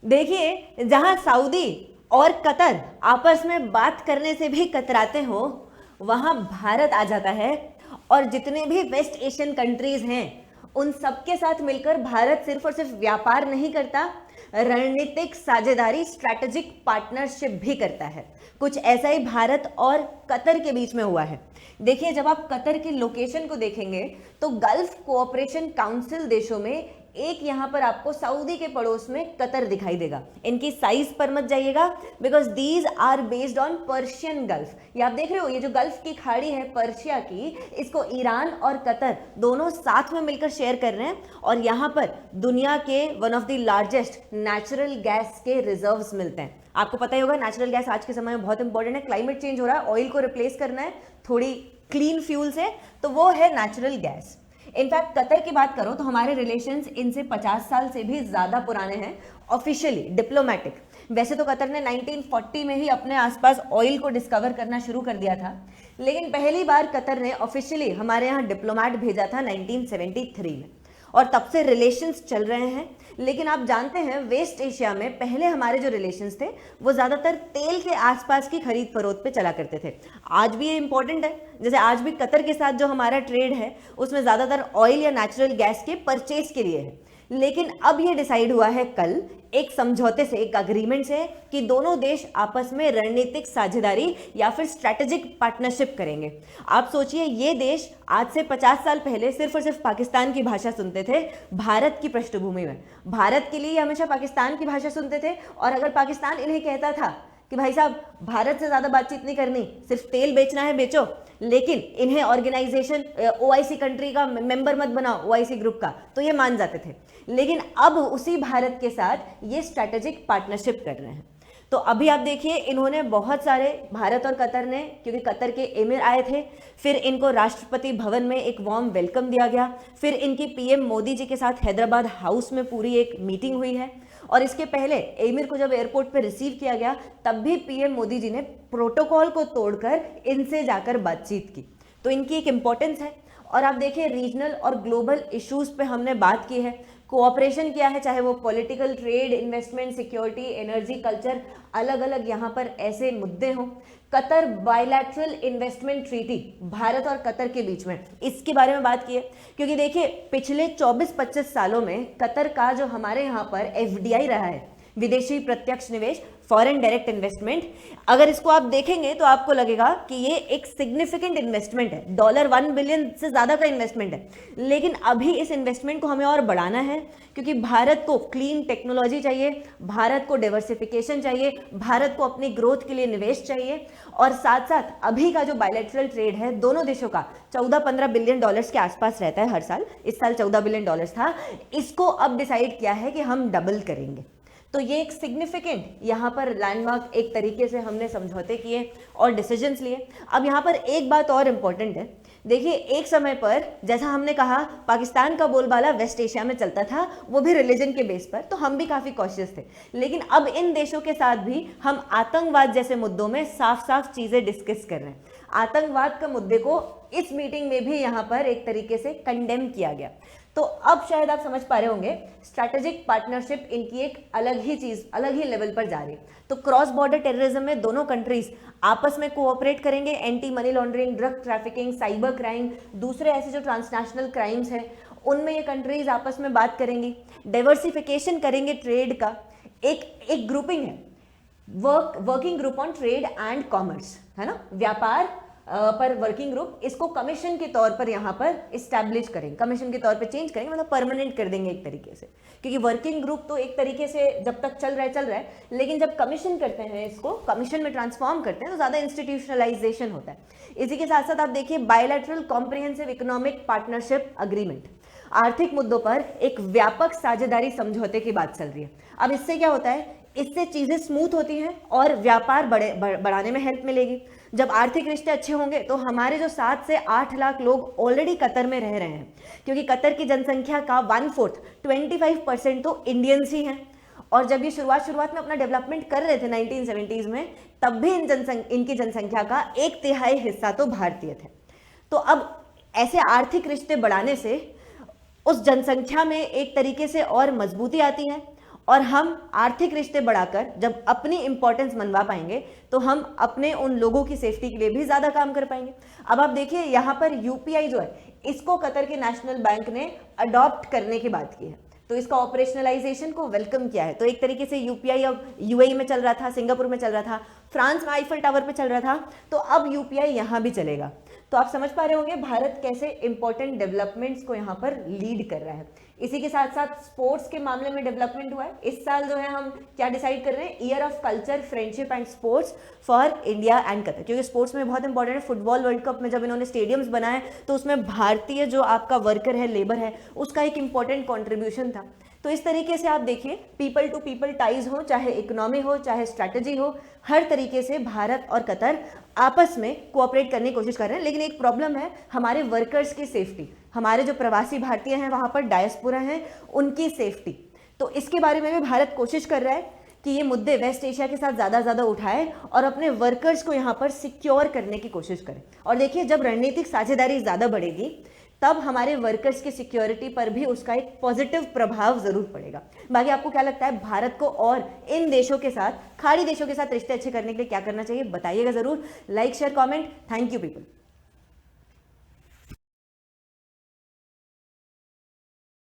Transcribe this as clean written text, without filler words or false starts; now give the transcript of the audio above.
देखिए, जहां सऊदी और कतर आपस में बात करने से भी कतराते हो, वहां भारत आ जाता है और जितने भी वेस्ट एशियन कंट्रीज हैं उन सबके साथ मिलकर भारत सिर्फ और सिर्फ व्यापार नहीं करता, रणनीतिक साझेदारी, स्ट्रैटेजिक पार्टनरशिप भी करता है। कुछ ऐसा ही भारत और कतर के बीच में हुआ है। देखिए, जब आप कतर की लोकेशन को देखेंगे तो गल्फ कोऑपरेशन काउंसिल देशों में एक यहां पर आपको सऊदी के पड़ोस में कतर दिखाई देगा। इनकी साइज पर मत जाइएगा, because these are based on Persian Gulf. ये आप देख रहे हो, ये जो गल्फ की खाड़ी है पर्शिया की, इसको ईरान और कतर दोनों साथ में मिलकर शेयर कर रहे हैं। और यहां पर दुनिया के one of the largest natural gas के रिजर्व्स मिलते हैं। आपको पता ही होगा, नेचुरल गैस आज के समय में बहुत इंपॉर्टेंट है। क्लाइमेट चेंज हो रहा है, ऑयल को रिप्लेस करना है थोड़ी क्लीन फ्यूल से, तो वो है नेचुरल गैस। इनफैक्ट कतर की बात करो तो हमारे रिलेशंस इनसे 50 साल से भी ज्यादा पुराने हैं ऑफिशियली, डिप्लोमेटिक। वैसे तो कतर ने 1940 में ही अपने आसपास ऑयल को डिस्कवर करना शुरू कर दिया था, लेकिन पहली बार कतर ने ऑफिशियली हमारे यहाँ डिप्लोमेट भेजा था 1973 में, और तब से रिलेशंस चल रहे हैं। लेकिन आप जानते हैं, वेस्ट एशिया में पहले हमारे जो रिलेशंस थे वो ज़्यादातर तेल के आसपास की खरीद फरोख्त पे चला करते थे। आज भी ये इंपॉर्टेंट है, जैसे आज भी कतर के साथ जो हमारा ट्रेड है उसमें ज़्यादातर ऑयल या नेचुरल गैस के परचेज के लिए है। लेकिन अब ये डिसाइड हुआ है कल एक समझौते से, एक अग्रीमेंट से, कि दोनों देश आपस में रणनीतिक साझेदारी या फिर स्ट्रैटेजिक पार्टनरशिप करेंगे। आप सोचिए, ये देश आज से 50 साल पहले सिर्फ और सिर्फ पाकिस्तान की भाषा सुनते थे भारत की पृष्ठभूमि में। भारत के लिए हमेशा पाकिस्तान की भाषा सुनते थे, और अगर पाकिस्तान इन्हें कहता था कि भाई साहब भारत से ज्यादा बातचीत नहीं करनी, सिर्फ तेल बेचना है बेचो, लेकिन इन्हें ऑर्गेनाइजेशन ओआईसी कंट्री का मेंबर मत बनाओ, ओआईसी ग्रुप का, तो ये मान जाते थे। लेकिन अब उसी भारत के साथ ये स्ट्रैटेजिक पार्टनरशिप कर रहे हैं। तो अभी आप देखिए, इन्होंने बहुत सारे, भारत और कतर ने, क्योंकि कतर के एमिर आए थे, फिर इनको राष्ट्रपति भवन में एक वार्म वेलकम दिया गया, फिर इनकी पीएम मोदी जी के साथ हैदराबाद हाउस में पूरी एक मीटिंग हुई है। और इसके पहले एमिर को जब एयरपोर्ट पर रिसीव किया गया तब भी पीएम मोदी जी ने प्रोटोकॉल को तोड़कर इनसे जाकर बातचीत की। तो इनकी एक इंपॉर्टेंस है। और आप देखिए, रीजनल और ग्लोबल इश्यूज पे हमने बात की है, कोऑपरेशन किया है, चाहे वो political, trade, investment, security, energy, culture, अलग अलग यहाँ पर ऐसे मुद्दे हों। Qatar bilateral investment treaty Bharat और कतर के बीच में, इसके बारे में बात की है, क्योंकि देखिए पिछले 24-25 सालों में कतर का जो हमारे यहाँ पर एफडीआई रहा है, विदेशी प्रत्यक्ष निवेश, फॉरेन डायरेक्ट इन्वेस्टमेंट, अगर इसको आप देखेंगे तो आपको लगेगा कि ये एक सिग्निफिकेंट इन्वेस्टमेंट है, $1 बिलियन से ज्यादा का इन्वेस्टमेंट है। लेकिन अभी इस इन्वेस्टमेंट को हमें और बढ़ाना है, क्योंकि भारत को क्लीन टेक्नोलॉजी चाहिए, भारत को डाइवर्सिफिकेशन चाहिए, भारत को अपनी ग्रोथ के लिए निवेश चाहिए। और साथ साथ अभी का जो बायलैटरल ट्रेड है दोनों देशों का, 14-15 बिलियन डॉलर्स के आसपास रहता है हर साल, इस साल 14 बिलियन डॉलर्स था, इसको अब डिसाइड किया है कि हम डबल करेंगे। तो ये एक सिग्निफिकेंट यहाँ पर लैंडमार्क एक तरीके से हमने समझौते किए और डिसीजंस लिए। अब यहाँ पर एक बात और इम्पॉर्टेंट है, देखिए एक समय पर जैसा हमने कहा पाकिस्तान का बोलबाला वेस्ट एशिया में चलता था, वो भी रिलीजन के बेस पर, तो हम भी काफ़ी कॉशियस थे। लेकिन अब इन देशों के साथ भी हम आतंकवाद जैसे मुद्दों में साफ साफ चीज़ें डिस्कस कर रहे हैं। आतंकवाद का मुद्दे को इस मीटिंग में भी यहाँ पर एक तरीके से कंडेम किया गया। तो अब शायद आप समझ पा रहे होंगे, स्ट्रैटेजिक पार्टनरशिप इनकी एक अलग ही चीज, अलग ही लेवल पर जा रही है। तो क्रॉस बॉर्डर टेररिज्म में दोनों कंट्रीज आपस में कोऑपरेट करेंगे, anti money laundering, drug trafficking, cyber crime, दूसरे ऐसे जो ट्रांसनेशनल क्राइम्स हैं उनमें ये कंट्रीज आपस में बात करेंगी, डाइवर्सिफिकेशन करेंगे ट्रेड का। एक ग्रुपिंग है, working group on trade and commerce, है ना, व्यापार पर वर्किंग ग्रुप, इसको कमीशन के तौर पर यहाँ पर इस्टेब्लिश करेंगे, कमीशन के तौर पर चेंज करेंगे, मतलब परमानेंट कर देंगे एक तरीके से। क्योंकि वर्किंग ग्रुप तो एक तरीके से जब तक चल रहा है, लेकिन जब कमीशन करते हैं, इसको कमीशन में ट्रांसफॉर्म करते हैं, तो ज़्यादा इंस्टीट्यूशनलाइजेशन होता है। इसी के साथ साथ आप देखिए bilateral comprehensive economic partnership agreement, आर्थिक मुद्दों पर एक व्यापक साझेदारी समझौते की बात चल रही है। अब इससे क्या होता है, इससे चीजें स्मूथ होती हैं और व्यापार बढ़ाने में हेल्प मिलेगी। जब आर्थिक रिश्ते अच्छे होंगे तो हमारे जो 7 से 8 लाख लोग ऑलरेडी कतर में रह रहे हैं, क्योंकि कतर की जनसंख्या का 1/4 25% तो इंडियंस ही हैं। और जब ये शुरुआत में अपना डेवलपमेंट कर रहे थे 1970s में, तब भी इनकी जनसंख्या का 1/3 हिस्सा तो भारतीय थे। तो अब ऐसे आर्थिक रिश्ते बढ़ाने से उस जनसंख्या में एक तरीके से और मजबूती आती है, और हम आर्थिक रिश्ते बढ़ाकर जब अपनी इंपॉर्टेंस मनवा पाएंगे तो हम अपने उन लोगों की सेफ्टी के लिए भी ज्यादा काम कर पाएंगे। अब आप देखिए यहाँ पर यूपीआई जो है इसको कतर के नेशनल बैंक ने अडॉप्ट करने की बात की है, तो इसका ऑपरेशनलाइजेशन को वेलकम किया है। तो एक तरीके से यूपीआई अब यूएई में चल रहा था, सिंगापुर में चल रहा था, फ्रांस में आईफल टावर पे चल रहा था, तो अब यूपीआई यहां भी चलेगा। तो आप समझ पा रहे होंगे भारत कैसे इंपॉर्टेंट डेवलपमेंट्स को यहाँ पर लीड कर रहा है। इसी के साथ साथ स्पोर्ट्स के मामले में डेवलपमेंट हुआ है। इस साल जो है हम क्या डिसाइड कर रहे हैं, year of culture, friendship and sports for India and Qatar, क्योंकि स्पोर्ट्स में बहुत इंपॉर्टेंट है। फुटबॉल वर्ल्ड कप में जब इन्होंने स्टेडियम्स बनाए तो उसमें भारतीय जो आपका वर्कर है, लेबर है, उसका एक इंपॉर्टेंट कॉन्ट्रीब्यूशन था। तो इस तरीके से आप देखिए पीपल टू पीपल टाइज हो, चाहे इकोनॉमी हो, चाहे स्ट्रैटेजी हो, हर तरीके से भारत और कतर आपस में कोऑपरेट करने की कोशिश कर रहे हैं। लेकिन एक प्रॉब्लम है हमारे वर्कर्स की सेफ्टी, हमारे जो प्रवासी भारतीय हैं वहां पर डायस्पोरा हैं, उनकी सेफ्टी। तो इसके बारे में भी भारत कोशिश कर रहा है कि ये मुद्दे वेस्ट एशिया के साथ ज़्यादा उठाए और अपने वर्कर्स को यहाँ पर सिक्योर करने की कोशिश करें। और देखिए जब रणनीतिक साझेदारी ज़्यादा बढ़ेगी तब हमारे वर्कर्स की सिक्योरिटी पर भी उसका एक पॉजिटिव प्रभाव जरूर पड़ेगा। बाकी आपको क्या लगता है भारत को और इन देशों के साथ, खाड़ी देशों के साथ रिश्ते अच्छे करने के लिए क्या करना चाहिए, बताइएगा जरूर। Like share comment. Thank you people.